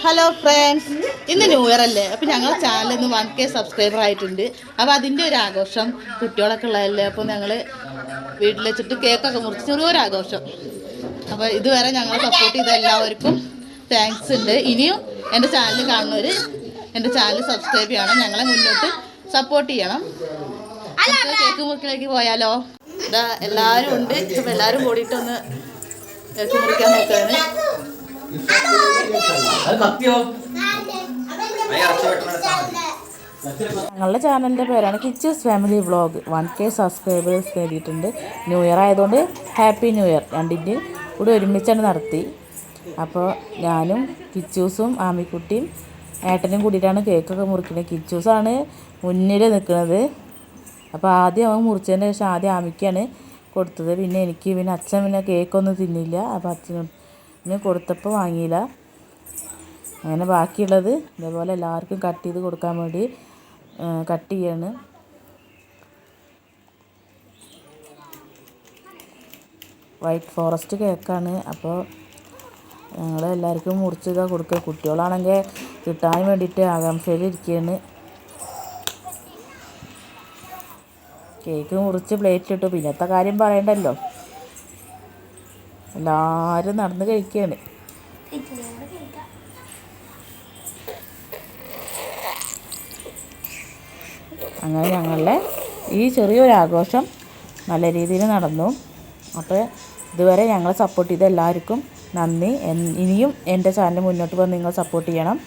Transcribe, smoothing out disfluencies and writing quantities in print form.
Hello friends, ഇന്ന് new year അല്ലേ. അപ്പോൾ ഞങ്ങളുടെ ചാനലിൽ നിന്ന് 1K സബ്സ്ക്രൈബർ ആയിട്ടുണ്ട്. അപ്പോൾ അതിൻ്റെ ഒരു ആഘോഷം, കുട്ടികളൊക്കെ ഉള്ളതല്ലേ. അപ്പോൾ ഞങ്ങൾ വീട്ടിൽ വെച്ചിട്ട് കേക്കൊക്കെ മുറിച്ച് ചെറിയൊരു ആഘോഷം. അപ്പോൾ ഇതുവരെ ഞങ്ങളെ സപ്പോർട്ട് ചെയ്ത എല്ലാവർക്കും താങ്ക്സ് ഉണ്ട്. ഇനിയും എൻ്റെ ചാനൽ കാണുന്നവർ എൻ്റെ ചാനൽ സബ്സ്ക്രൈബ് ചെയ്യണം, ഞങ്ങളെ മുന്നോട്ട് സപ്പോർട്ട് ചെയ്യണം. കേക്ക് മുറിക്കിലേക്ക് പോയാലോ? ഇതാ എല്ലാവരും ഉണ്ട്. അപ്പോൾ എല്ലാവരും കൂടിയിട്ടൊന്ന് കേക്ക് മുറിക്കാൻ നോക്കുകയാണ്. ഞങ്ങളുടെ ചാനലിൻ്റെ പേരാണ് Kichus family vlog. 1K subscribers നേടിയിട്ടുണ്ട്. ന്യൂ ഇയർ ആയതുകൊണ്ട് ഹാപ്പി ന്യൂ ഇയർ രണ്ടിൻ്റെ കൂടി ഒരുമിച്ചാണ് നടത്തി. അപ്പോൾ ഞാനും കിച്ചൂസും ആമിക്കുട്ടിയും ഏട്ടനും കൂടിയിട്ടാണ് കേക്കൊക്കെ മുറിക്കുന്നത്. കിച്ചൂസാണ് മുന്നിൽ നിൽക്കുന്നത്. അപ്പോൾ ആദ്യം അവൻ മുറിച്ചതിന് ശേഷം ആദ്യം ആമിക്കാണ് കൊടുത്തത്. പിന്നെ എനിക്ക്, പിന്നെ അച്ഛൻ പിന്നെ കേക്കൊന്നും തിന്നില്ല. അപ്പോൾ അച്ഛന് കൊടുത്തപ്പോൾ വാങ്ങിയില്ല. അങ്ങനെ ബാക്കിയുള്ളത് ഇതേപോലെ എല്ലാവർക്കും കട്ട് ചെയ്ത് കൊടുക്കാൻ വേണ്ടി കട്ട് ചെയ്യാണ്. വൈറ്റ് ഫോറസ്റ്റ് കേക്കാണ്. അപ്പോൾ ഞങ്ങൾ എല്ലാവർക്കും മുറിച്ചതാ കൊടുക്കുക. കുട്ടികളാണെങ്കിൽ കിട്ടാൻ വേണ്ടിയിട്ട് ആകാംക്ഷയിലിരിക്കുകയാണ്. കേക്ക് മുറിച്ച് പ്ലേറ്റിലിട്ടു. പിന്നത്തെ കാര്യം പറയണ്ടല്ലോ, എല്ലാവരും നടന്ന് കഴിക്കുകയാണ്. അങ്ങനെ ഞങ്ങളുടെ ഈ ചെറിയൊരു ആഘോഷം നല്ല രീതിയിൽ നടന്നു. അപ്പോൾ ഇതുവരെ ഞങ്ങളെ സപ്പോർട്ട് ചെയ്ത എല്ലാവർക്കും നന്ദി. ഇനിയും എൻ്റെ ചാനൽ മുന്നോട്ട് വന്ന് നിങ്ങൾ സപ്പോർട്ട് ചെയ്യണം.